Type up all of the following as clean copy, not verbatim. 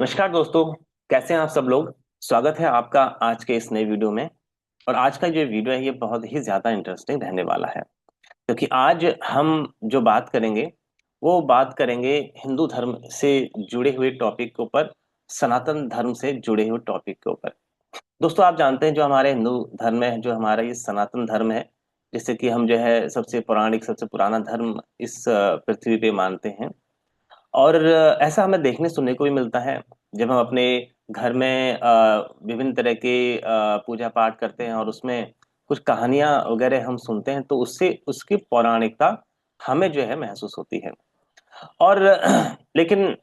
नमस्कार दोस्तों। कैसे हैं आप सब लोग। स्वागत है आपका आज के इस नए वीडियो में। और आज का जो वीडियो है ये बहुत ही ज्यादा इंटरेस्टिंग रहने वाला है, क्योंकि आज हम जो बात करेंगे वो बात करेंगे हिंदू धर्म से जुड़े हुए टॉपिक के ऊपर, सनातन धर्म से जुड़े हुए टॉपिक के ऊपर। दोस्तों, आप जानते हैं जो हमारे हिंदू धर्म है, जो हमारा ये सनातन धर्म है, जिससे कि हम जो है सबसे पौराणिक सबसे पुराना धर्म इस पृथ्वी पे मानते हैं। और ऐसा हमें देखने सुनने को भी मिलता है जब हम अपने घर में विभिन्न तरह के पूजा पाठ करते हैं और उसमें कुछ कहानियां वगैरह हम सुनते हैं, तो उससे उसकी पौराणिकता हमें जो है महसूस होती है। और लेकिन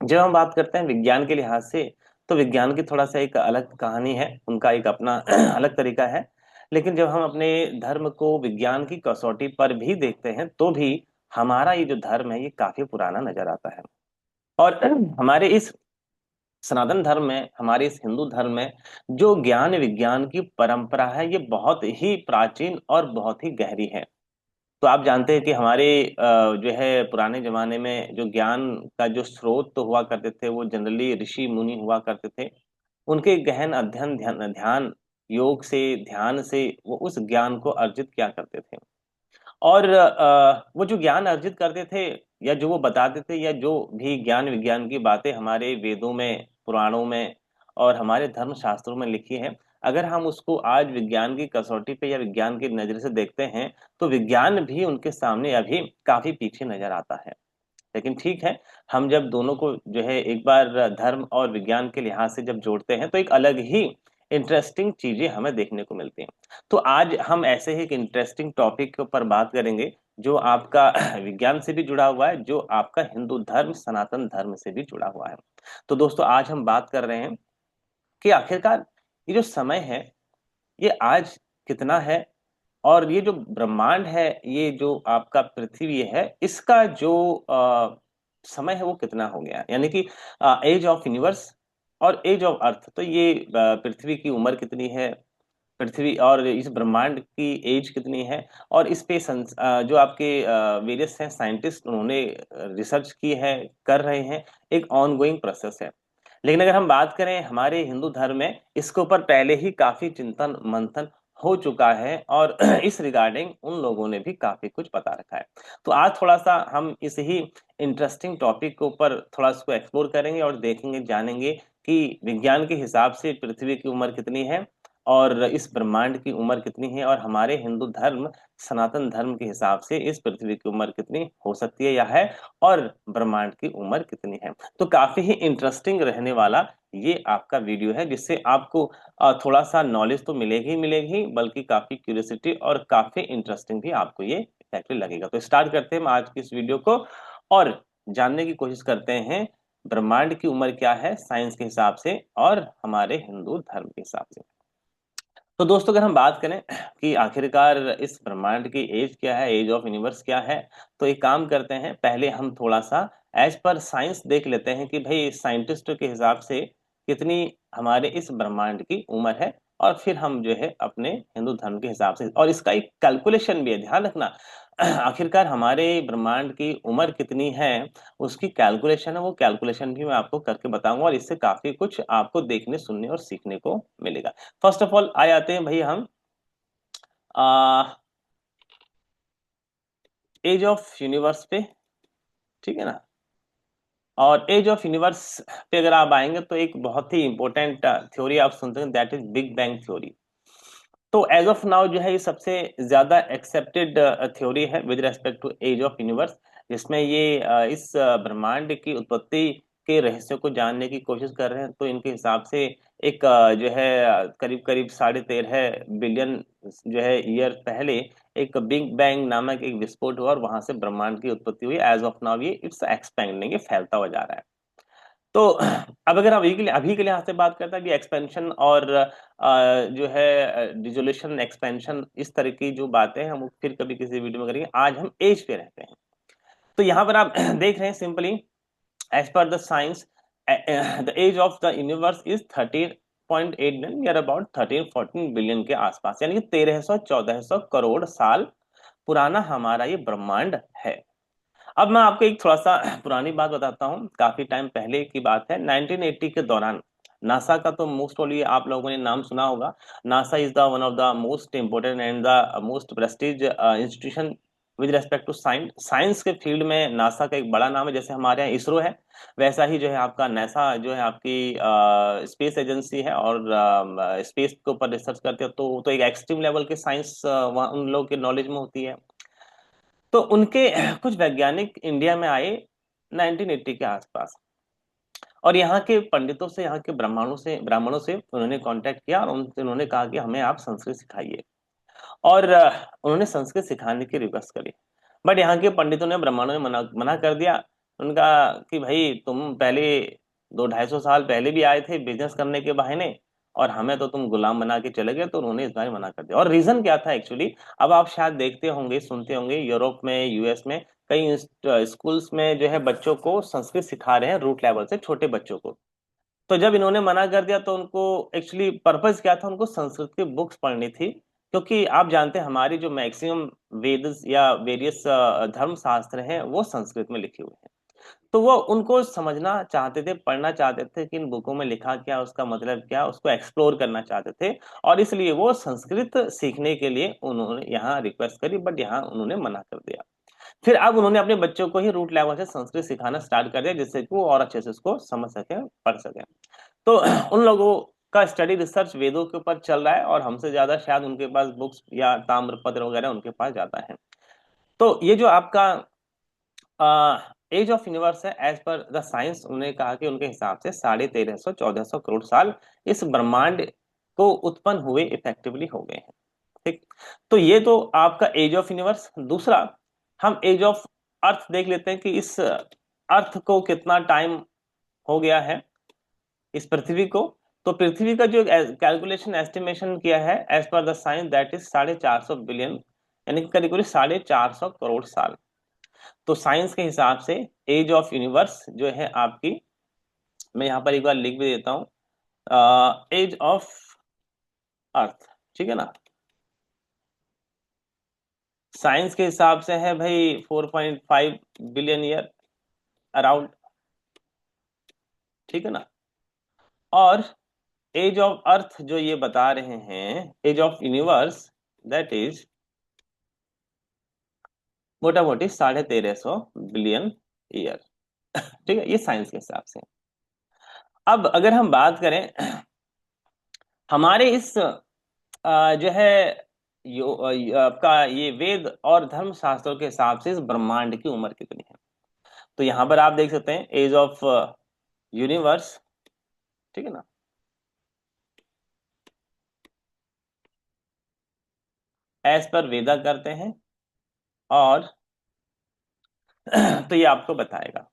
जब हम बात करते हैं विज्ञान के लिहाज से, तो विज्ञान की थोड़ा सा एक अलग कहानी है, उनका एक अपना अलग तरीका है। लेकिन जब हम अपने धर्म को विज्ञान की कसौटी पर भी देखते हैं, तो भी हमारा ये जो धर्म है ये काफी पुराना नजर आता है। और हमारे इस सनातन धर्म में, हमारे इस हिंदू धर्म में जो ज्ञान विज्ञान की परंपरा है ये बहुत ही प्राचीन और बहुत ही गहरी है। तो आप जानते हैं कि हमारे जो है पुराने जमाने में जो ज्ञान का जो स्रोत तो हुआ करते थे वो जनरली ऋषि मुनि हुआ करते थे। उनके गहन अध्ययन ध्यान ध्यान योग से, ध्यान से वो उस ज्ञान को अर्जित किया करते थे। और वो जो ज्ञान अर्जित करते थे या जो वो बताते थे या जो भी ज्ञान विज्ञान की बातें हमारे वेदों में, पुराणों में और हमारे धर्म शास्त्रों में लिखी है, अगर हम उसको आज विज्ञान की कसौटी पे या विज्ञान की नजर से देखते हैं, तो विज्ञान भी उनके सामने अभी काफी पीछे नजर आता है। लेकिन ठीक है, हम जब दोनों को जो है एक बार धर्म और विज्ञान के लिहाज से जब जोड़ते हैं, तो एक अलग ही इंटरेस्टिंग चीजें हमें देखने को मिलती हैं। तो आज हम ऐसे ही एक इंटरेस्टिंग टॉपिक के ऊपर बात करेंगे जो आपका विज्ञान से भी जुड़ा हुआ है, जो आपका हिंदू धर्म सनातन धर्म से भी जुड़ा हुआ है। तो दोस्तों, आज हम बात कर रहे हैं कि आखिरकार ये जो समय है ये आज कितना है, और ये जो ब्रह्मांड है, ये जो आपका पृथ्वी है, इसका जो समय है वो कितना हो गया, यानी कि एज ऑफ यूनिवर्स और एज ऑफ अर्थ। तो ये पृथ्वी की उम्र कितनी है, पृथ्वी और इस ब्रह्मांड की एज कितनी है। और इस पे जो आपके वेरियस हैं साइंटिस्ट, उन्होंने रिसर्च की है, कर रहे हैं, एक ऑन गोइंग प्रोसेस है। लेकिन अगर हम बात करें हमारे हिंदू धर्म में, इसके ऊपर पहले ही काफी चिंतन मंथन हो चुका है, और इस रिगार्डिंग उन लोगों ने भी काफी कुछ बता रखा है। तो आज थोड़ा सा हम इस ही इंटरेस्टिंग टॉपिक के ऊपर थोड़ा इसको एक्सप्लोर करेंगे और देखेंगे, जानेंगे कि विज्ञान के हिसाब से पृथ्वी की उम्र कितनी है और इस ब्रह्मांड की उम्र कितनी है, और हमारे हिंदू धर्म सनातन धर्म के हिसाब से इस पृथ्वी की उम्र कितनी हो सकती है या है, और ब्रह्मांड की उम्र कितनी है। तो काफी ही इंटरेस्टिंग रहने वाला ये आपका वीडियो है, जिससे आपको थोड़ा सा नॉलेज तो मिलेगी ही मिलेगी, बल्कि काफी क्यूरियोसिटी और काफी इंटरेस्टिंग भी आपको ये एक्चुअली लगेगा। तो स्टार्ट करते हैं हम आज की इस वीडियो को, और जानने की कोशिश करते हैं ब्रह्मांड की उम्र क्या है साइंस के हिसाब से और हमारे हिंदू धर्म के हिसाब से। तो दोस्तों, अगर हम बात करें कि आखिरकार इस ब्रह्मांड की एज क्या है, एज ऑफ यूनिवर्स क्या है, तो एक काम करते हैं, पहले हम थोड़ा सा एज पर साइंस देख लेते हैं कि भाई साइंटिस्ट के हिसाब से कितनी हमारे इस ब्रह्मांड की उम्र है। और फिर हम जो है अपने हिंदू धर्म के हिसाब से, और इसका एक कैलकुलेशन भी है, ध्यान रखना। आखिरकार हमारे ब्रह्मांड की उम्र कितनी है, उसकी कैलकुलेशन है, वो कैलकुलेशन भी मैं आपको करके बताऊंगा, और इससे काफी कुछ आपको देखने सुनने और सीखने को मिलेगा। फर्स्ट ऑफ ऑल आ जाते हैं भाई हम एज ऑफ यूनिवर्स पे, ठीक है ना। और एज ऑफ यूनिवर्स पे अगर आप आएंगे तो एक बहुत ही इंपॉर्टेंट थ्योरी आप सुनते हैं, that is big bang theory. तो एज ऑफ नाउ जो है ये सबसे ज्यादा एक्सेप्टेड थ्योरी है with respect to age of universe, जिसमें ये इस ब्रह्मांड की उत्पत्ति के रहस्य को जानने की कोशिश कर रहे हैं। तो इनके हिसाब से एक जो है करीब करीब 13.5 बिलियन जो है ईयर पहले एक बिग बैंग नामक एक विस्फोट हुआ, और वहां से ब्रह्मांड की उत्पत्ति हुई। एज ऑफ नाउ ये इट्स एक्सपेंडिंग, ये फैलता हुआ जा रहा है। तो अब अगर अभी के लिए यहाँ से बात करते हैं, अभी एक्सपेंशन और जो है डिसोल्यूशन एक्सपेंशन, इस तरह की जो बातें हैं हम फिर कभी किसी वीडियो में करेंगे। आज हम एज पे रहते हैं। तो यहाँ पर आप देख रहे हैं simply, as per the science the age of the universe is 13.8 billion, near about 13-14 billion के आसपास, यानी कि 1300-1400 करोड़ साल पुराना हमारा ये ब्रह्मांड है। अब मैं आपको एक थोड़ा सा पुरानी बात बताता हूँ, काफी टाइम पहले की बात है। 1980 के दौरान नासा का तो मोस्ट प्रोबब्ली आप लोगों ने नाम सुना होगा। NASA is the one of the most important and the most prestige institution with respect to science. Science के फील्ड में नासा का एक बड़ा नाम है। जैसे हमारे यहाँ इसरो है, वैसा ही जो है आपका नासा जो है आपकी स्पेस एजेंसी है, और स्पेस के ऊपर रिसर्च करते हैं। तो एक एक्सट्रीम लेवल के साइंस वहाँ उन लोगों के नॉलेज में होती है। तो उनके कुछ वैज्ञानिक इंडिया में आए 1980 के आसपास, और यहाँ के पंडितों से, यहाँ के ब्राह्मणों से उन्होंने कांटेक्ट किया, और उनसे उन्होंने कहा कि हमें आप संस्कृत सिखाइए। और उन्होंने संस्कृत सिखाने की रिक्वेस्ट करी। बट यहाँ के पंडितों ने, ब्राह्मणों ने मना मना कर दिया। उनका कि भाई तुम पहले 200-250 साल पहले भी आए थे बिजनेस करने के बहाने, और हमें तो तुम गुलाम बना के चले गए। तो उन्होंने इस बार मना कर दिया। और रीजन क्या था एक्चुअली, अब आप शायद देखते होंगे, सुनते होंगे, यूरोप में, यूएस में कई स्कूल्स में जो है बच्चों को संस्कृत सिखा रहे हैं, रूट लेवल से छोटे बच्चों को। तो जब इन्होंने मना कर दिया तो उनको एक्चुअली पर्पस क्या था, उनको संस्कृत की बुक्स पढ़नी थी। क्योंकि आप जानते हैं हमारी जो मैक्सिमम वेद या वेरियस धर्म शास्त्र हैं वो संस्कृत में लिखे हुए हैं। तो वो उनको समझना चाहते थे, पढ़ना चाहते थे कि इन बुकों में लिखा क्या, उसका मतलब क्या, उसको एक्सप्लोर करना चाहते थे। और इसलिए वो संस्कृत सीखने के लिए उन्होंने यहाँ रिक्वेस्ट करी, बट यहाँ उन्होंने मना कर दिया। फिर अब उन्होंने अपने बच्चों को ही रूट लेवल से संस्कृत सिखाना स्टार्ट कर दिया, जिससे कि वो और अच्छे से उसको समझ सके, पढ़ सके। तो उन लोगों का स्टडी रिसर्च वेदों के ऊपर चल रहा है, और हमसे ज्यादा शायद उनके पास बुक्स या ताम्रपत्र वगैरह उनके पास ज्यादा है। तो ये जो आपका एज ऑफ यूनिवर्स है, एज पर द साइंस, उन्होंने कहा कि उनके हिसाब से 1350-1400 करोड़ साल इस ब्रह्मांड को उत्पन्न हुए इफेक्टिवली हो गए हैं। ठीक। तो ये तो आपका एज ऑफ यूनिवर्स। दूसरा, हम एज ऑफ अर्थ देख लेते हैं कि इस अर्थ को कितना टाइम हो गया है, इस पृथ्वी को। तो पृथ्वी का जो कैलकुलेशन एस्टिमेशन किया है as per the science, that is 450 billion, यानी कि करीब करीब 450 करोड़ साल। तो साइंस के हिसाब से एज ऑफ यूनिवर्स जो है आपकी, मैं यहाँ पर एक बार लिख भी देता हूँ, एज ऑफ अर्थ, ठीक है ना, साइंस के हिसाब से है भाई 4.5 बिलियन ईयर अराउंड, ठीक है ना। और एज ऑफ अर्थ जो ये बता रहे हैं, age of universe, that is मोटा मोटी 1350 बिलियन ईयर। ठीक है, ये साइंस के हिसाब से। अब अगर हम बात करें हमारे इस जो है आपका ये वेद और धर्म शास्त्रों के हिसाब से इस ब्रह्मांड की उम्र कितनी है। तो यहां पर आप देख सकते हैं एज ऑफ यूनिवर्स, ठीक है ना, एज पर वेदा करते हैं, और तो ये आपको बताएगा।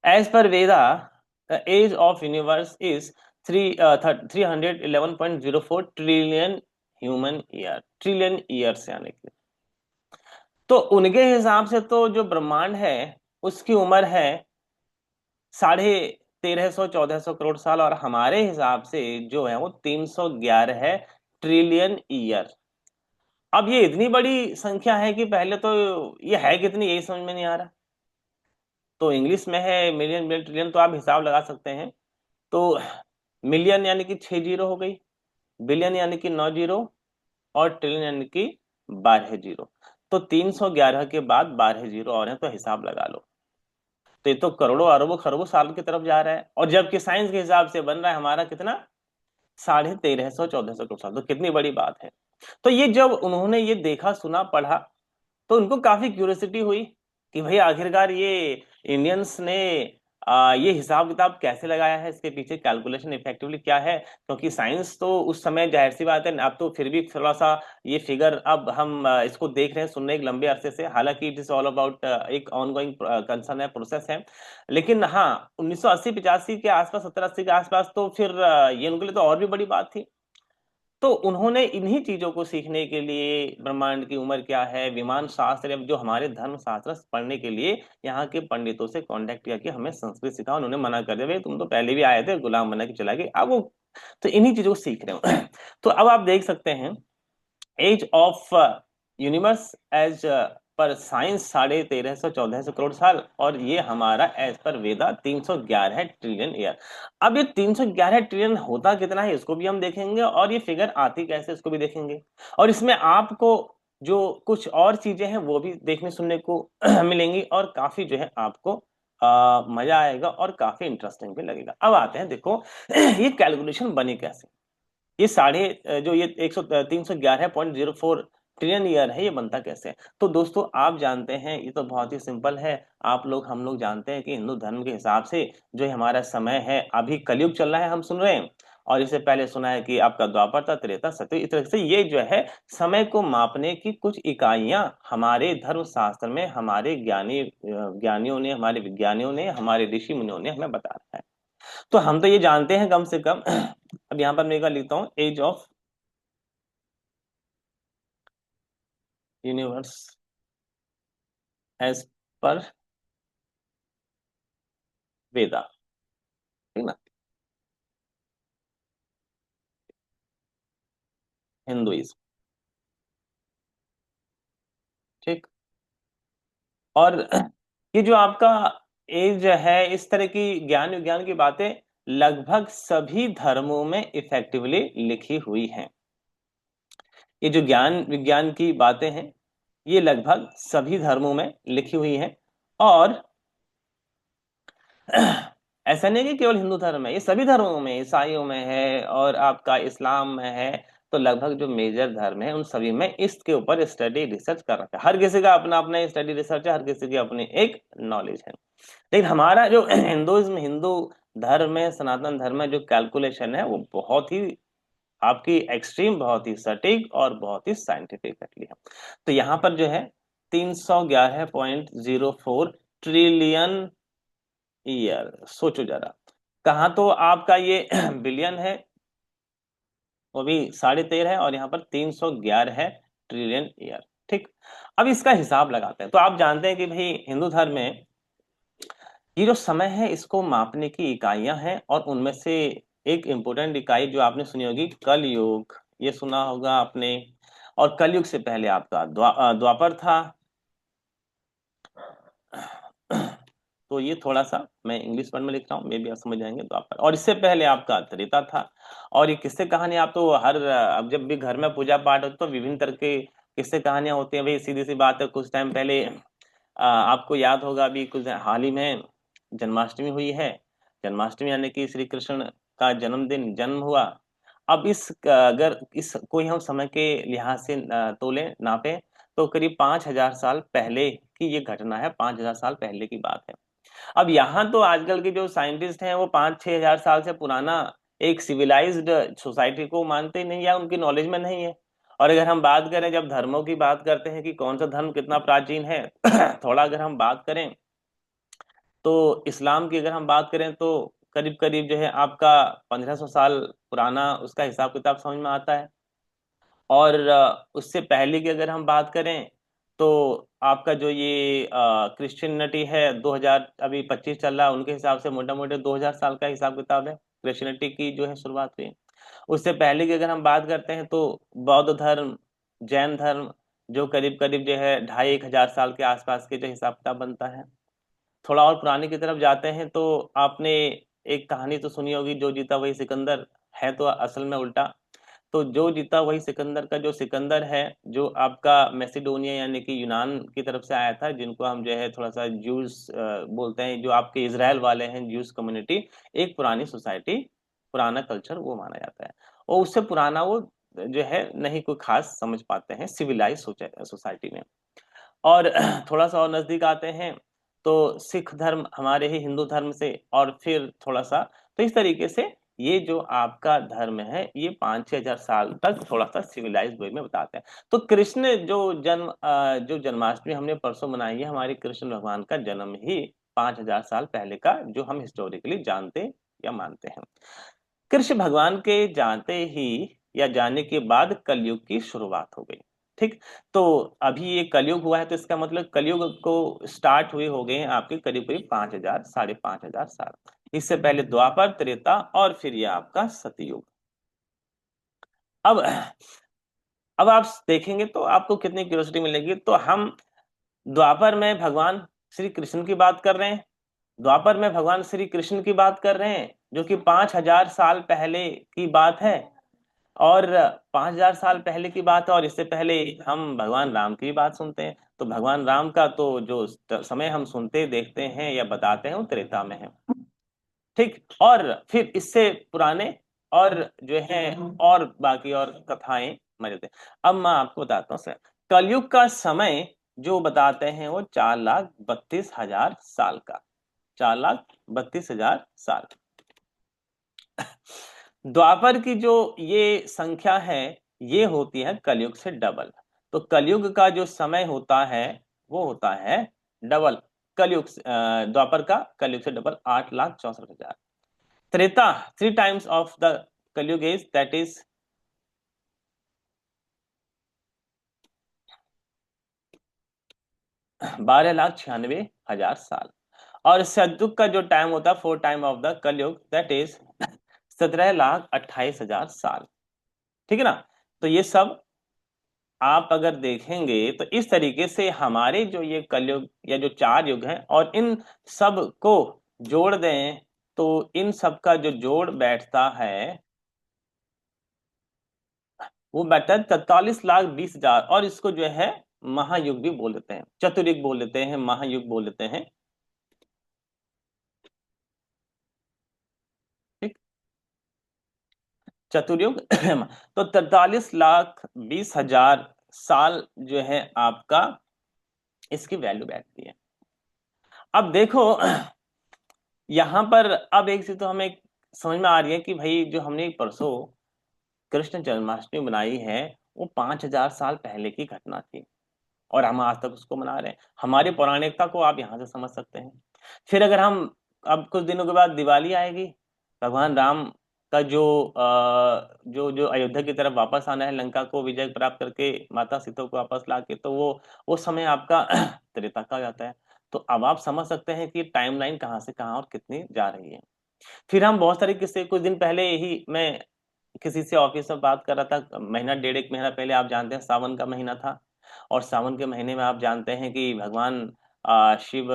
As per Veda the age of universe is 311.04 trillion human year, trillion years यानी कि। तो उनके हिसाब से तो जो ब्रह्मांड है उसकी उम्र है 1350-1400 करोड़ साल, और हमारे हिसाब से जो है वो 311 है ट्रिलियन ईयर। अब ये इतनी बड़ी संख्या है कि पहले तो ये है कितनी यही समझ में नहीं आ रहा। तो इंग्लिश में है मिलियन, बिलियन, ट्रिलियन, तो आप हिसाब लगा सकते हैं। तो मिलियन यानी कि 6 जीरो हो गई, बिलियन यानी कि 9 जीरो, और ट्रिलियन यानी कि 12 जीरो। तो 311 के बाद 12 जीरो और हैं, तो हिसाब लगा लो। तो ये तो करोड़ों अरबों खरबों साल की तरफ जा रहा है, और जबकि साइंस के हिसाब से बन रहा है हमारा कितना, 1350-1400 करोड़ साल। तो कितनी बड़ी बात है। तो ये जब उन्होंने ये देखा, सुना, पढ़ा, तो उनको काफी क्यूरियोसिटी हुई कि भाई आखिरकार ये इंडियंस ने ये हिसाब किताब कैसे लगाया है, इसके पीछे कैलकुलेशन इफेक्टिवली क्या है। क्योंकि साइंस तो उस समय जाहिर सी बात है, अब तो फिर भी थोड़ा सा ये फिगर अब हम इसको देख रहे हैं, सुन रहे हैं एक लंबे अरसे से। हालांकि इट इज ऑल अबाउट एक ऑनगोइंग कंसर्न है, प्रोसेस है। लेकिन हाँ, 1980-85 के आसपास, 70-80 के आसपास, तो फिर ये उनके लिए तो और भी बड़ी बात थी। तो उन्होंने इन्हीं चीजों को सीखने के लिए, ब्रह्मांड की उम्र क्या है, विमान शास्त्र, जो हमारे धर्म शास्त्र पढ़ने के लिए यहाँ के पंडितों से कांटेक्ट किया कि हमें संस्कृत सिखाओ। उन्होंने मना कर दिया, भाई तुम तो पहले भी आए थे, गुलाम बना के चला गए। अब वो तो इन्हीं चीजों को सीख रहे हो। तो अब आप देख सकते हैं age of universe as per science 1350 1400 crore साल, और ये हमारा एज पर वेदा 311 ट्रिलियन ईयर। अब ये 311 ट्रिलियन होता कितना है इसको भी हम देखेंगे, और ये फिगर आती कैसे इसको भी देखेंगे, और इसमें आपको जो कुछ और चीजें हैं वो भी देखने सुनने को मिलेंगी, और काफी जो है आपको मजा आएगा और काफी इंटरेस्टिंग भी लगेगा। अब आते हैं, देखो ये कैलकुलेशन बनी कैसे। ये जो ये 311.04 ट्रिलियन ईयर है, ये बनता कैसे है? तो दोस्तों आप जानते हैं, ये तो बहुत ही सिंपल है। हम लोग जानते हैं कि हिंदू धर्म के हिसाब से जो ये हमारा समय है, अभी कलयुग चल रहा है, हम सुन रहे हैं। और इससे पहले सुना है कि आपका द्वापर था, त्रेता, सतयुग। इस तरह से ये जो है समय को मापने की कुछ इकाइयां हमारे धर्म शास्त्र में हमारे ज्ञानियों ने, हमारे विज्ञानियों ने, हमारे ऋषि मुनियों ने हमें बता रखा है। तो हम तो ये जानते हैं कम से कम। अब यहाँ पर मैं लिखता हूँ, as of universe as per वेदा, ठीक ना, हिंदुइज्म, ठीक। और ये जो आपका एज है, इस तरह की ज्ञान विज्ञान की बातें लगभग सभी धर्मों में इफेक्टिवली लिखी हुई हैं। ये जो ज्ञान विज्ञान की बातें हैं, ये लगभग सभी धर्मों में लिखी हुई हैं। और ऐसा नहीं कि केवल हिंदू धर्म है, ये सभी धर्मों में, ईसाइयों में है और आपका इस्लाम में है। तो लगभग जो मेजर धर्म है उन सभी में इसके ऊपर स्टडी रिसर्च कर रखा है। हर किसी का अपना अपना स्टडी रिसर्च है, हर किसी की अपनी एक नॉलेज है। लेकिन हमारा जो हिंदू धर्म है, सनातन धर्म है, जो कैलकुलेशन है वो बहुत ही आपकी एक्सट्रीम, बहुत ही सटीक और बहुत ही साइंटिफिकली है। तो यहाँ पर जो है 311.04 ट्रिलियन ईयर, सोचो जरा। कहाँ तो आपका ये बिलियन है, वो भी 13.5 है, और यहाँ पर 311 है ट्रिलियन ईयर, ठीक। अब इसका हिसाब लगाते हैं। तो आप जानते हैं कि भाई हिंदू धर्म में ये जो समय है इसको मापने की इकाइयां हैं, और उनमें से एक इंपॉर्टेंट इकाई जो आपने सुनी होगी, कल युग, ये सुना होगा आपने। और कलयुग से पहले आपका द्वापर था। तो ये थोड़ा सा मैं इंग्लिश वर्ड में लिख रहा हूँ, मे भी आप समझ जाएंगे, द्वापर। और इससे पहले आपका त्रेता था। और ये किस्से कहानी, आप तो अब जब भी घर में पूजा पाठ हो तो विभिन्न तरह के किस्से कहानियां होती हैं। भाई सीधी सी बात है, कुछ टाइम पहले आपको याद होगा, अभी कुछ हाल ही में जन्माष्टमी हुई है। जन्माष्टमी यानी कि श्री कृष्ण का जन्मदिन, जन्म हुआ। अब अगर इस कोई हम समय के लिहाज से तोले, नापे, तो करीब 5,000 साल पहले की ये घटना है, 5,000 साल पहले की बात है। अब यहाँ तो आजकल के जो साइंटिस्ट हैं वो 5-6 हजार साल से पुराना एक सिविलाइज्ड सोसाइटी को मानते ही नहीं, या उनकी नॉलेज में नहीं है। और अगर हम बात करें, जब धर्मों की बात करते हैं कि कौन सा धर्म कितना प्राचीन है, थोड़ा अगर हम बात करें तो इस्लाम की अगर हम बात करें तो करीब करीब जो है आपका 1,500 साल पुराना उसका हिसाब किताब समझ में आता है। और उससे पहले की अगर हम बात करें तो आपका जो ये क्रिश्चियनिटी है, 2000 अभी 25 चल रहा है, उनके हिसाब से मोटा मोटे 2,000 साल का हिसाब किताब है, क्रिश्चियनिटी की जो है शुरुआत हुई। उससे पहले की अगर हम बात करते हैं तो बौद्ध धर्म, जैन धर्म, जो करीब करीब जो है 2,500 साल के आसपास के जो हिसाब किताब बनता है। थोड़ा और पुराने की तरफ जाते हैं तो आपने एक कहानी तो सुनी होगी, जो जीता वही सिकंदर। है तो असल में उल्टा। तो जो जीता वही सिकंदर का जो सिकंदर है, जो आपका मैसिडोनिया यानी कि यूनान की तरफ से आया था, जिनको हम जो है थोड़ा सा ज्यूस बोलते हैं, जो आपके इजराइल वाले हैं, ज्यूस कम्युनिटी, एक पुरानी सोसाइटी, पुराना कल्चर वो माना जाता है। और उससे पुराना वो जो है नहीं कोई खास समझ पाते हैं सिविलाइज सोसाइटी में। और थोड़ा सा और नजदीक आते हैं तो सिख धर्म हमारे ही हिंदू धर्म से, और फिर थोड़ा सा, तो इस तरीके से ये जो आपका धर्म है ये 5-6 हजार साल तक थोड़ा सा सिविलाइज वे में बताते हैं। तो कृष्ण जो जन्माष्टमी हमने परसों मनाई है, हमारे कृष्ण भगवान का जन्म ही 5,000 साल पहले का जो हम हिस्टोरिकली जानते या मानते हैं। कृष्ण भगवान के जानते ही या जानने के बाद कलयुग की शुरुआत हो गई, ठीक। तो अभी ये कलयुग हुआ है, तो इसका मतलब कलयुग को स्टार्ट हुए हो गए हैं आपके करीब करीब 5,000 5,500 साल। इससे पहले द्वापर, त्रेता, और फिर ये आपका सतयुग। अब अब आप देखेंगे तो आपको कितनी क्यूरियोसिटी मिलेगी। तो हम द्वापर में भगवान श्री कृष्ण की बात कर रहे हैं। द्वापर में भगवान श्री कृष्ण की बात कर रहे हैं, जो कि 5,000 साल पहले की बात है। और 5,000 साल पहले की बात है, और इससे पहले हम भगवान राम की भी बात सुनते हैं। तो भगवान राम का तो जो समय हम सुनते देखते हैं या बताते हैं वो त्रेता में है। ठीक, और फिर इससे पुराने और जो है और बाकी और कथाएं मौजूद हैं। अब मैं आपको बताता हूँ सर, कलयुग का समय जो बताते हैं वो 4,32,000 साल का, 4,32,000 साल। द्वापर की जो ये संख्या है ये होती है कलयुग से डबल। तो कलयुग का जो समय होता है वो होता है डबल द्वापर का कलयुग से double, 8,64,000। Treta 3 times of the कलयुग इज दैट इज 12,96,000 साल। और सतयुग का जो टाइम होता है 4 टाइम ऑफ द कलयुग दैट इज 17,28,000 साल। ठीक है ना। तो ये सब आप अगर देखेंगे तो इस तरीके से हमारे जो ये कलयुग या जो 4 युग हैं और इन सब को जोड़ दें तो इन सब का जो जोड़ बैठता है वो बैठता है 43,20,000। और इसको जो है महायुग भी बोल देते हैं, चतुर्युग बोल देते हैं, महायुग बोल देते हैं। ठीक, चतुर्युग तो 43,20,000 साल जो है आपका इसकी वैल्यू बैठती है। अब देखो यहां पर अब एक चीज तो हमें समझ में आ रही है कि भाई जो हमने परसों कृष्ण जन्माष्टमी बनाई है वो 5,000 साल पहले की घटना थी, और हम आज तक उसको मना रहे हैं। हमारी पौराणिकता को आप यहाँ से समझ सकते हैं। फिर अगर हम अब कुछ दिनों के बाद दिवाली आएगी, भगवान राम का जो जो जो अयोध्या की तरफ वापस आना है, लंका को विजय प्राप्त करके माता सीता को वापस लाके, तो वो समय आपका त्रेता का हो जाता है। तो अब आप समझ सकते हैं कि टाइमलाइन कहाँ से कहाँ और कितनी जा रही है। फिर हम बहुत सारे किस्से, कुछ दिन पहले ही मैं किसी से ऑफिस में बात कर रहा था, महीना डेढ़ एक महीना पहले, आप जानते हैं सावन का महीना था। और सावन के महीने में आप जानते हैं कि भगवान शिव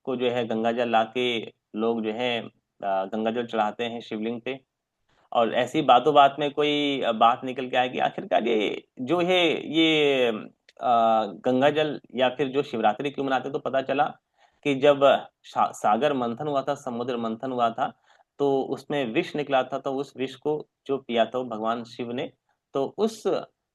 को जो है गंगा जल लाके लोग जो है गंगा जल चढ़ाते हैं शिवलिंग पे। और ऐसी बातों बात में कोई बात निकल के आएगी, आखिरकार ये जो है ये गंगा जल या फिर जो शिवरात्रि क्यों मनाते, तो पता चला कि जब सागर मंथन हुआ था, समुद्र मंथन हुआ था, तो उसमें विष निकला था। तो उस विष को जो पिया था वो भगवान शिव ने, तो उस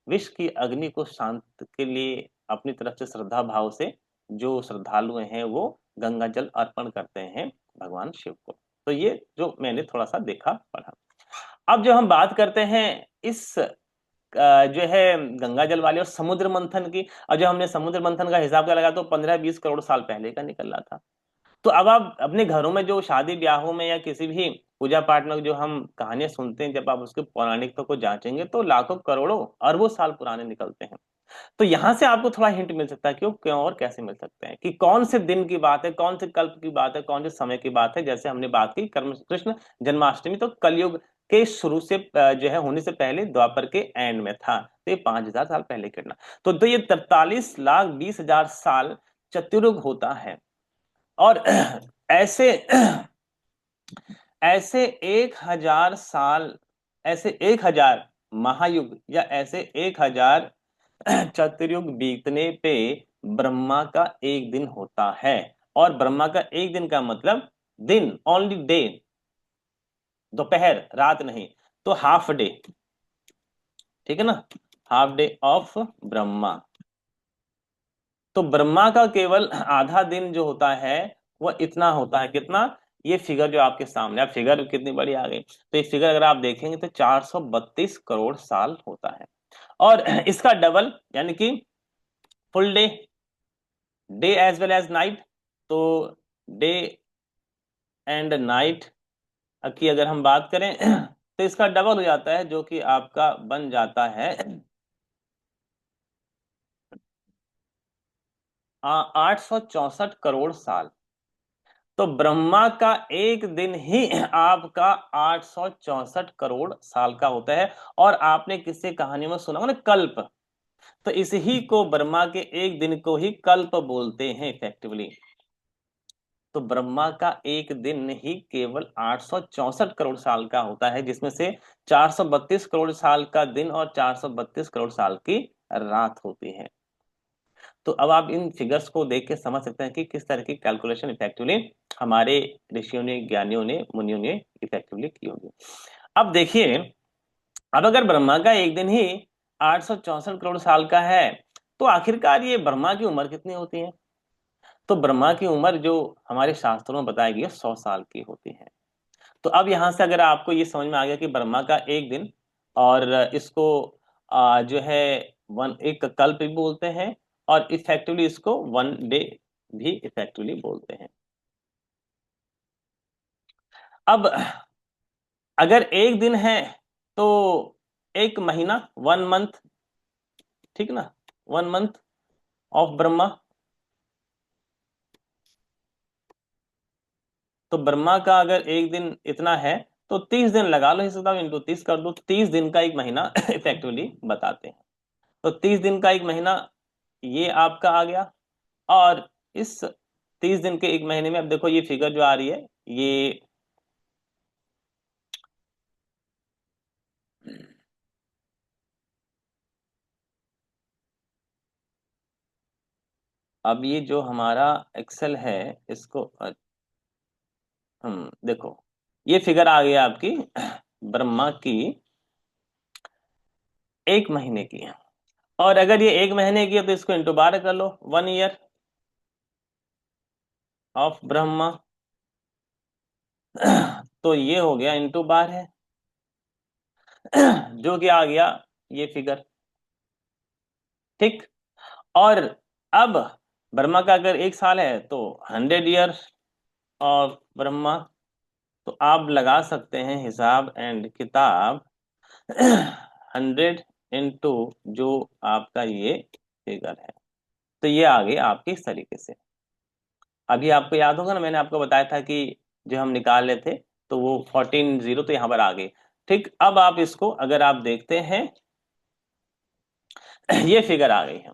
विष की अग्नि को शांत के लिए अपनी तरफ से श्रद्धा भाव से जो श्रद्धालु हैं वो गंगा जल अर्पण करते हैं भगवान शिव को। तो ये जो मैंने थोड़ा सा देखा पढ़ा। अब जो हम बात करते हैं इस जो है गंगा जल वाले और समुद्र मंथन की, और जो हमने समुद्र मंथन का हिसाब का लगा तो 15-20 करोड़ साल पहले का निकल रहा था। तो अब आप अपने घरों में जो शादी ब्याहों में या किसी भी पूजा पाठ में जो हम कहानियां सुनते हैं, जब आप उसके पौराणिकता को जांचेंगे तो लाखों करोड़ों अरबों साल पुराने निकलते हैं। तो यहां से आपको थोड़ा हिंट मिल सकता है, क्यों क्यों और कैसे मिल सकते हैं, कि कौन से दिन की बात है, कौन से कल्प की बात है, कौन से समय की बात है। जैसे हमने बात की कर्म कृष्ण जन्माष्टमी, तो कलयुग के शुरू से जो है होने से पहले द्वापर के एंड में था। तो ये 5,000 साल पहले की घटना। तो ये 43,20,000 साल चतुर्युग होता है। और ऐसे ऐसे 1,000 साल, ऐसे 1,000 महायुग या ऐसे 1,000 चतुर्युग बीतने पे ब्रह्मा का एक दिन होता है। और ब्रह्मा का एक दिन का मतलब दिन, ओनली डे, दोपहर रात नहीं, तो हाफ डे। ठीक है ना, हाफ डे ऑफ ब्रह्मा। तो ब्रह्मा का केवल आधा दिन जो होता है वह इतना होता है, कितना, ये फिगर जो आपके सामने, अब फिगर कितनी बड़ी आ गई, तो ये फिगर अगर आप देखेंगे तो 432 करोड़ साल होता है। और इसका डबल यानी कि full day, day as well as night, तो डे एंड नाइट की अगर हम बात करें तो इसका डबल हो जाता है, जो कि आपका बन जाता है 864 करोड़ साल। तो ब्रह्मा का एक दिन ही आपका 864 करोड़ साल का होता है। और आपने किसी कहानी में सुना होगा ना, कल्प, तो इसी ही को ब्रह्मा के एक दिन को ही कल्प बोलते हैं इफेक्टिवली। तो ब्रह्मा का एक दिन ही केवल 864 करोड़ साल का होता है, जिसमें से 432 करोड़ साल का दिन और 432 करोड़ साल की रात होती है। तो अब आप इन फिगर्स को देख के समझ सकते हैं कि किस तरह की कैलकुलेशन इफेक्टिवली हमारे ऋषियों ने, ज्ञानियों ने, मुनियों ने इफेक्टिवली की होगी। अब देखिए, अब अगर ब्रह्मा का एक दिन ही 864 करोड़ साल का है, तो आखिरकार ये ब्रह्मा की उम्र कितनी होती है? तो ब्रह्मा की उम्र जो हमारे शास्त्रों में बताई गई है 100 साल की होती है। तो अब यहां से अगर आपको ये समझ में आ गया कि ब्रह्मा का एक दिन, और इसको जो है वन एक कल्प भी बोलते हैं, और इफेक्टिवली इसको वन डे भी इफेक्टिवली बोलते हैं। अब अगर एक दिन है तो एक महीना, 1 मंथ, ठीक ना, 1 मंथ ऑफ ब्रह्मा। तो ब्रह्मा का अगर एक दिन इतना है तो 30 दिन लगा लो, इस हिसाब इंटू 30 कर दो, 30 दिन का एक महीना इफेक्टिवली बताते हैं। तो 30 दिन का एक महीना ये आपका आ गया। और इस 30 दिन के एक महीने में अब देखो ये फिगर जो आ रही है, ये अब ये जो हमारा एक्सेल है, इसको देखो ये फिगर आ गई आपकी ब्रह्मा की एक महीने की है। और अगर ये एक महीने की है तो इसको इंटू 12 कर लो, 1 ईयर ऑफ ब्रह्मा। तो ये हो गया इंटू 12, जो कि आ गया ये फिगर, ठीक। और अब ब्रह्मा का अगर 1 साल है तो 100 ईयर ऑफ ब्रह्मा। तो आप लगा सकते हैं हिसाब एंड किताब, 100 जो आपका ये फिगर है। तो ये आ गई आपकी इस तरीके से। अभी आपको याद होगा ना, मैंने आपको बताया था कि जो हम निकाल रहे थे, तो वो 14 0 तो यहाँ पर आ गई। ठीक, अब आप इसको अगर आप देखते हैं, ये फिगर आ गई है।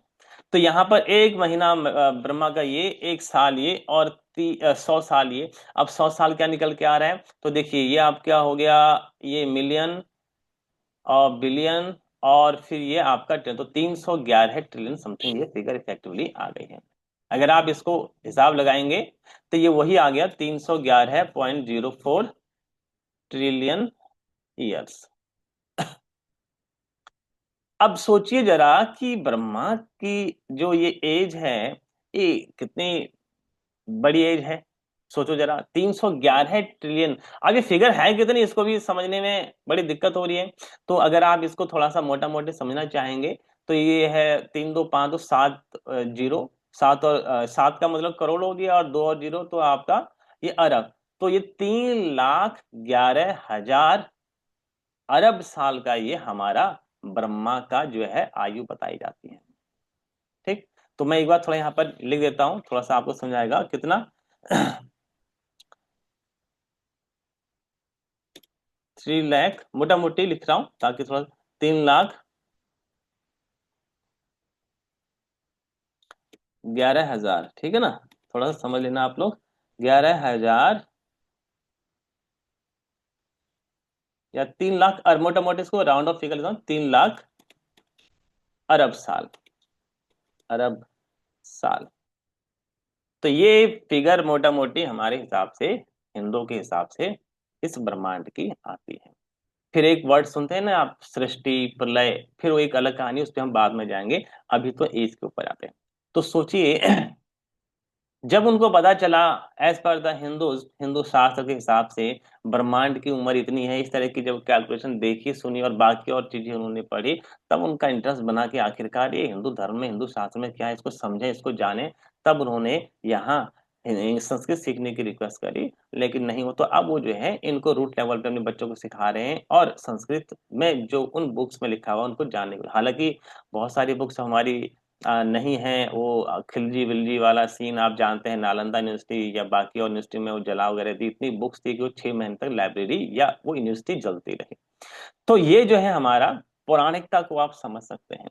तो यहाँ पर एक महीना ब्रह्मा का ये, 1 साल ये, और 100 साल ये। अब 100 साल क्या निकल के आ रहा है, तो देखिए ये आप क्या हो गया, ये मिलियन और बिलियन, और फिर ये आपका ट्रिलियन, तो 311 ट्रिलियन समथिंग ये फिगर इफेक्टिवली आ गई है। अगर आप इसको हिसाब लगाएंगे तो ये वही आ गया, 311.04 ट्रिलियन ईयर्स। अब सोचिए जरा कि ब्रह्मा की जो ये एज है, ये कितनी बड़ी एज है। सोचो जरा, 311 ट्रिलियन। अब ये फिगर है कितनी, इसको भी समझने में बड़ी दिक्कत हो रही है। तो अगर आप इसको थोड़ा सा मोटा मोटे समझना चाहेंगे, तो ये है 3 2 5 2 7 जीरो, सात और 7 का मतलब करोड़ हो गया, और 2 और 0 तो आपका ये अरब। तो ये 3,11,000 अरब साल का ये हमारा ब्रह्मा का जो है आयु बताई जाती है। ठीक। तो मैं एक बार थोड़ा यहाँ पर लिख देता हूँ, थोड़ा सा आपको समझाएगा कितना। 3 लाख, मोटा मोटी लिख रहा हूँ ताकि थोड़ा, 3,11,000, ठीक है ना। थोड़ा सा समझ लेना आप लोग, 11,000 या 3 लाख, और मोटा मोटी इसको राउंड ऑफ फिगर लेता हूँ, 3 लाख अरब साल, अरब साल। तो ये फिगर मोटा मोटी हमारे हिसाब से, हिंदुओं के हिसाब से इस ब्रह्मांड की आती है। फिर एक वर्ड सुनते हैं ना आप, सृष्टि, प्रलय, फिर वो एक अलग कहानी, उस पर हम बाद में जाएंगे। अभी तो एज के ऊपर आते हैं। तो सोचिए, जब उनको पता चला, एज पर द हिंदू शास्त्र के हिसाब से ब्रह्मांड की उम्र इतनी है, इस तरह की जब कैलकुलेशन देखी, सुनी, और बाकी और चीजें उन्होंने पढ़ी, तब उनका इंटरेस्ट बना कि आखिरकार ये हिंदू धर्म में, हिंदू शास्त्र में क्या है, इसको समझे, इसको जाने। तब उन्होंने यहाँ संस्कृत सीखने की रिक्वेस्ट करी। लेकिन नहीं, वो तो अब वो जो है इनको रूट लेवल पे अपने बच्चों को सिखा रहे हैं, और संस्कृत में जो उन बुक्स में लिखा हुआ उनको जानने को, हालांकि बहुत सारी बुक्स हमारी नहीं है। वो खिलजी विलजी वाला सीन आप जानते हैं, नालंदा यूनिवर्सिटी या बाकी और यूनिवर्सिटी में वो जला वगैरह थी, इतनी बुक्स थी कि वो 6 महीने तक लाइब्रेरी या वो यूनिवर्सिटी जलती रही। तो ये जो है हमारा पौराणिकता को आप समझ सकते हैं।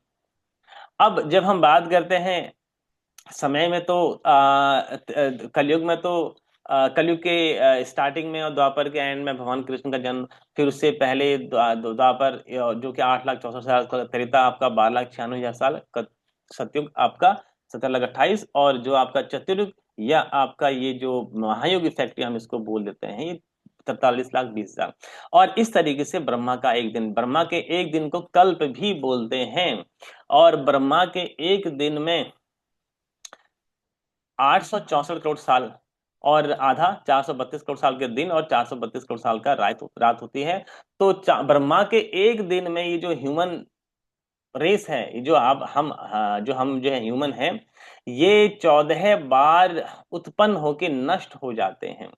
अब जब हम बात करते हैं समय में, तो कलयुग में तो कलयुग के स्टार्टिंग में और द्वापर के एंड में भगवान कृष्ण का जन्म। फिर उससे पहले द्वापर जो कि 8,64,000 का, त्रेता आपका 12,96,000 साल, सतयुग आपका 17,28,000, और जो आपका चतुर्युग या आपका ये जो महायुग इफेक्टिव हम इसको बोल देते हैं, ये 43,20,000। और इस तरीके से ब्रह्मा का एक दिन, ब्रह्मा के एक दिन को कल्प भी बोलते हैं। और ब्रह्मा के एक दिन में 864 करोड़ साल और आधा 432 करोड़ साल के दिन और 432 करोड़ साल का रात रात होती है। तो ब्रह्मा के एक दिन में ये जो ह्यूमन रेस है, ये जो आप हम जो हम जो है ह्यूमन है, ये 14 बार उत्पन्न होके नष्ट हो जाते हैं।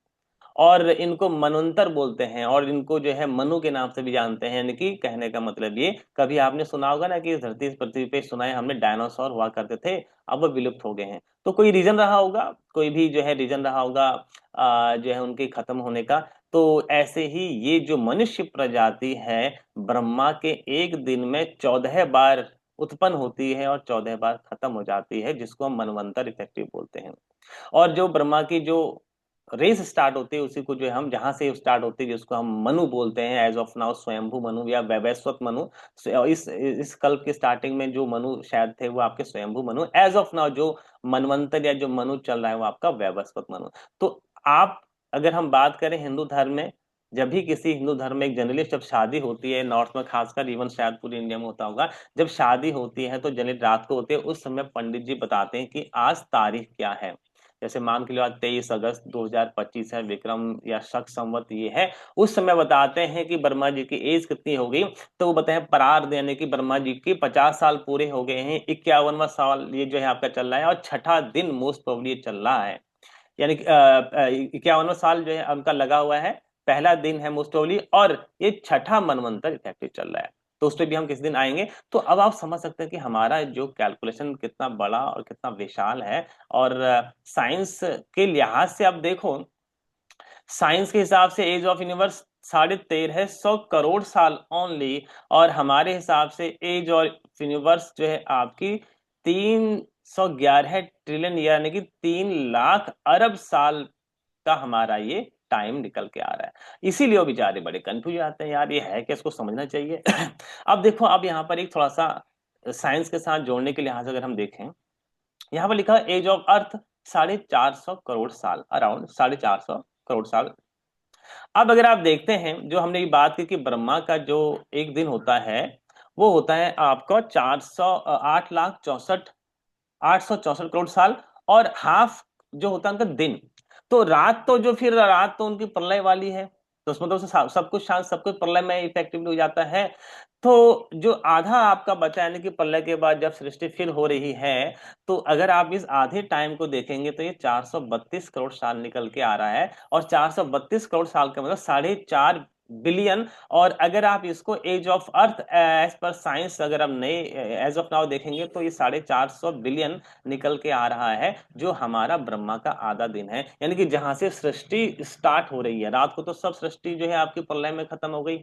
और इनको मनवंतर बोलते हैं, और इनको जो है मनु के नाम से भी जानते हैं। यानी कि कहने का मतलब ये, कभी आपने सुना होगा ना कि इस धरती पृथ्वी पे सुना है हमने डायनासोर हुआ करते थे, अब वो विलुप्त हो गए हैं। तो कोई रीजन रहा होगा, कोई भी जो है रीजन रहा होगा जो है उनके खत्म होने का। तो ऐसे ही ये जो मनुष्य प्रजाति है, ब्रह्मा के एक दिन में 14 बार उत्पन्न होती है और 14 बार खत्म हो जाती है, जिसको हम मनवंतर इफेक्टिव बोलते हैं। और जो ब्रह्मा की जो रेस स्टार्ट होती है, उसी को जो है हम जहां से स्टार्ट होती है, जिसको हम मनु बोलते हैं, एज ऑफ नाउ स्वयंभू मनु या वैवस्वत मनु। इस कल्प के स्टार्टिंग में जो मनु शायद थे वो आपके स्वयंभू मनु, एज ऑफ नाउ जो मनवंतर या जो मनु चल रहा है वो आपका वैवस्वत मनु। तो आप, अगर हम बात करें हिंदू धर्म में, जब भी किसी हिंदू धर्म में एक जनरली जब शादी होती है, नॉर्थ में खासकर, इवन शायद पूरे इंडिया में होता होगा, जब शादी होती है तो जनरली रात को होती है। उस समय पंडित जी बताते हैं कि आज तारीख क्या है। जैसे मान के लो आज 23 अगस्त 2025 है, विक्रम या शक संवत ये है। उस समय बताते हैं कि वर्मा जी की एज कितनी हो गई। तो वो बताए परार्ध, यानी कि वर्मा जी के 50 साल पूरे हो गए हैं, 51वां साल ये जो है आपका चल रहा है, और छठा दिन मोस्ट प्रोबेबली चल रहा है। यानी कि 51वां साल जो है उनका लगा हुआ है, पहला दिन है मोस्ट प्रोबेबली, और ये छठा मनवंतर इफेक्टिव चल रहा है। तो उस पर भी हम किस दिन आएंगे। तो अब आप समझ सकते हैं कि हमारा जो कैलकुलेशन कितना बड़ा और कितना विशाल है। और साइंस के लिहाज से आप देखो, साइंस के हिसाब से एज ऑफ यूनिवर्स 1350 करोड़ साल ओनली। और हमारे हिसाब से एज ऑफ यूनिवर्स जो है आपकी 311 ट्रिलियन, यानी कि 3 लाख अरब साल का हमारा ये टाइम निकल के आ रहा है। इसीलिए वो बेचारे बड़े कंफ्यूज आते हैं, यार ये है कि इसको समझना चाहिए। अब देखो, अब यहाँ पर एक थोड़ा सा साइंस के साथ जोड़ने के लिहाज से अगर हम देखें, यहाँ पर लिखा है एज ऑफ अर्थ 450 करोड़ साल, अराउंड 450 करोड़ साल। अब अगर आप देखते हैं, जो हमने ये बात की कि ब्रह्मा का जो एक दिन होता है, वो होता है आपका 8,64 करोड़ साल, और हाफ जो होता है उनका दिन। तो रात तो जो, फिर रात तो उनकी प्रलय वाली है, तो उसमें तो सब कुछ शांत, सब कुछ प्रलय में इफेक्टिवली हो जाता है। तो जो आधा आपका बचा, यानी कि प्रलय के बाद जब सृष्टि फिर हो रही है, तो अगर आप इस आधे टाइम को देखेंगे तो ये 432 करोड़ साल निकल के आ रहा है। और 432 करोड़ साल का मतलब 4.5 बिलियन। और अगर आप इसको age of earth as per science अगर हम नए एज ऑफ नाउ देखेंगे, तो ये 450 बिलियन निकल के आ रहा है, जो हमारा ब्रह्मा का आधा दिन है। यानी कि जहां से सृष्टि स्टार्ट हो रही है, रात को तो सब सृष्टि जो है आपकी प्रलय में खत्म हो गई।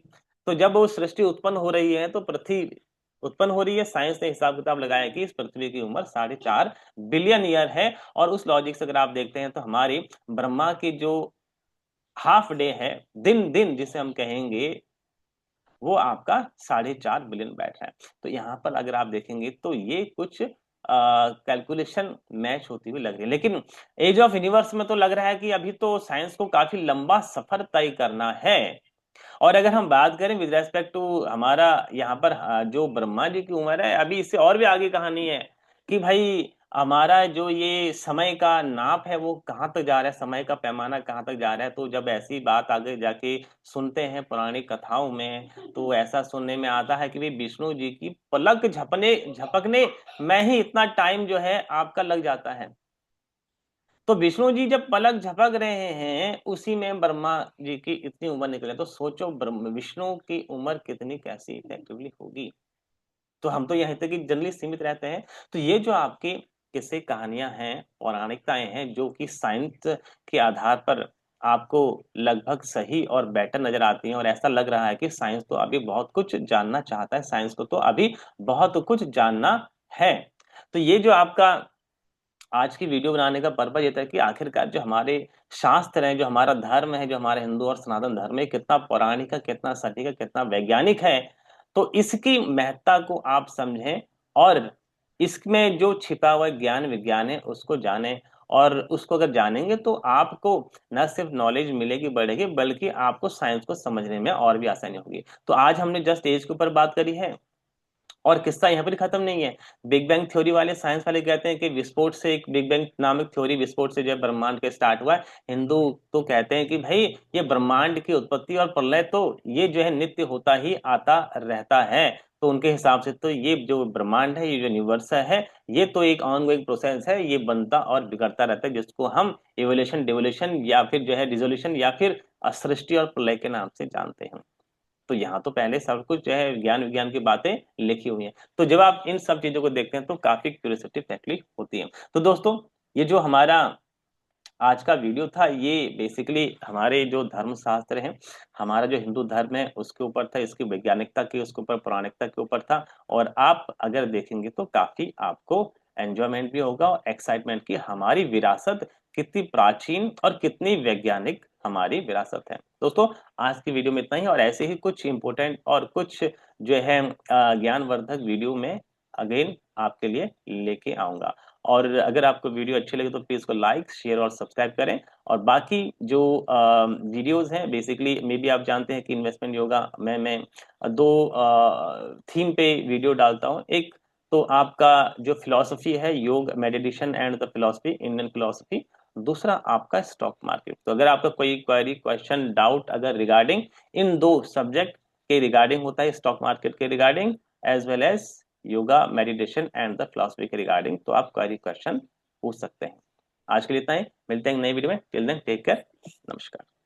तो जब वो सृष्टि उत्पन्न हो रही है, तो पृथ्वी उत्पन्न हो रही है। साइंस ने हिसाब किताब लगाया कि इस पृथ्वी की उम्र 4.5 बिलियन ईयर है। और उस लॉजिक से अगर आप देखते हैं, तो हमारी ब्रह्मा की जो हाफ डे है, दिन दिन जिसे हम कहेंगे, वो आपका 4.5 बिलियन बैठ है। तो यहाँ पर अगर आप देखेंगे तो ये कुछ कैलकुलेशन मैच होती हुई लग रही है। लेकिन एज ऑफ यूनिवर्स में तो लग रहा है कि अभी तो साइंस को काफी लंबा सफर तय करना है। और अगर हम बात करें विद रेस्पेक्ट टू हमारा यहाँ पर जो ब्रह्मा जी की उम्र है, अभी इससे और भी आगे कहानी है कि भाई हमारा जो ये समय का नाप है वो कहाँ तक जा रहा है, समय का पैमाना कहाँ तक जा रहा है। तो जब ऐसी बात आगे जाके सुनते हैं पौराणिक कथाओं में, तो ऐसा सुनने में आता है कि भाई विष्णु जी की पलक झपकने में ही इतना टाइम जो है आपका लग जाता है। तो विष्णु जी जब पलक झपक रहे हैं, उसी में ब्रह्मा जी की इतनी उम्र निकले, तो सोचो ब्रह्म विष्णु की उम्र कितनी कैसी इफेक्टिवली होगी। तो हम तो यहाँ तक कि जनरली सीमित रहते हैं। तो ये जो आपकी किस्से कहानियां हैं, पौराणिकताएं हैं, जो कि साइंस के आधार पर आपको लगभग सही और बेटर नजर आती हैं, और ऐसा लग रहा है कि साइंस तो अभी बहुत कुछ जानना चाहता है, साइंस को तो अभी बहुत कुछ जानना है। तो ये जो आपका आज की वीडियो बनाने का पर्पज ये था कि आखिरकार जो हमारे शास्त्र हैं, जो हमारा धर्म है, जो हमारे हिंदू और सनातन धर्म है, कितना पौराणिक है, कितना सटीक है, कितना वैज्ञानिक है। तो इसकी महत्ता को आप समझें और इसमें जो छिपा हुआ ज्ञान विज्ञान है उसको जानें। और उसको अगर जानेंगे तो आपको न सिर्फ नॉलेज मिलेगी, बढ़ेगी, बल्कि आपको साइंस को समझने में और भी आसानी होगी। तो आज हमने जस्ट एज के ऊपर बात करी है, और किस्सा यहाँ पर खत्म नहीं है। बिग बैंग थ्योरी वाले, साइंस वाले कहते हैं कि विस्फोट से, एक बिग बैंग नामक थ्योरी, विस्फोट से जो है ब्रह्मांड का स्टार्ट हुआ है। हिंदू तो कहते हैं कि भाई ये ब्रह्मांड की उत्पत्ति और प्रलय तो ये जो है नित्य होता ही आता रहता है। तो उनके हिसाब से तो ये जो ब्रह्मांड है, ये जो यूनिवर्स है, ये तो एक ऑनगोइंग प्रोसेस है, ये बनता और बिगड़ता रहता है, जिसको हम इवोल्यूशन, डिवोल्यूशन या फिर जो है डिसोल्यूशन या फिर सृष्टि और प्रलय के नाम से जानते हैं। तो यहाँ तो पहले सब कुछ जो है ज्ञान विज्ञान की बातें लिखी हुई हैं। तो जब आप इन सब चीजों को देखते हैं तो काफी क्यूरियोसिटी फैक्टली होती है। तो दोस्तों, ये जो हमारा आज का वीडियो था, ये बेसिकली हमारे जो धर्म शास्त्र हैं, हमारा जो हिंदू धर्म है उसके ऊपर था, इसकी वैज्ञानिकता की, उसके ऊपर पौराणिकता के ऊपर था। और आप अगर देखेंगे तो काफी आपको एंजॉयमेंट भी होगा और एक्साइटमेंट की हमारी विरासत कितनी प्राचीन और कितनी वैज्ञानिक हमारी विरासत है। दोस्तों, आज की वीडियो में इतना ही, और ऐसे ही कुछ इंपॉर्टेंट और कुछ जो है ज्ञानवर्धक वीडियो में अगेन आपके लिए लेके आऊंगा। और अगर आपको वीडियो अच्छी लगे तो प्लीज को लाइक, शेयर और सब्सक्राइब करें। और बाकी जो वीडियोस हैं, बेसिकली मे बी आप जानते हैं कि इन्वेस्टमेंट योगा में मैं दो थीम पे वीडियो डालता हूँ। एक तो आपका जो फिलॉसफी है, yoga, meditation and the philosophy, Indian philosophy. दूसरा आपका स्टॉक मार्केट। तो अगर आपका कोई क्वेरी, क्वेश्चन, डाउट अगर रिगार्डिंग इन दो सब्जेक्ट के रिगार्डिंग होता है, स्टॉक मार्केट के regarding as well as yoga, meditation and the philosophy के रिगार्डिंग, तो आप क्वेरी, क्वेश्चन पूछ सकते हैं। आज के लिए इतना ही, मिलते हैं नई वीडियो में। टिल देन टेक केयर, नमस्कार।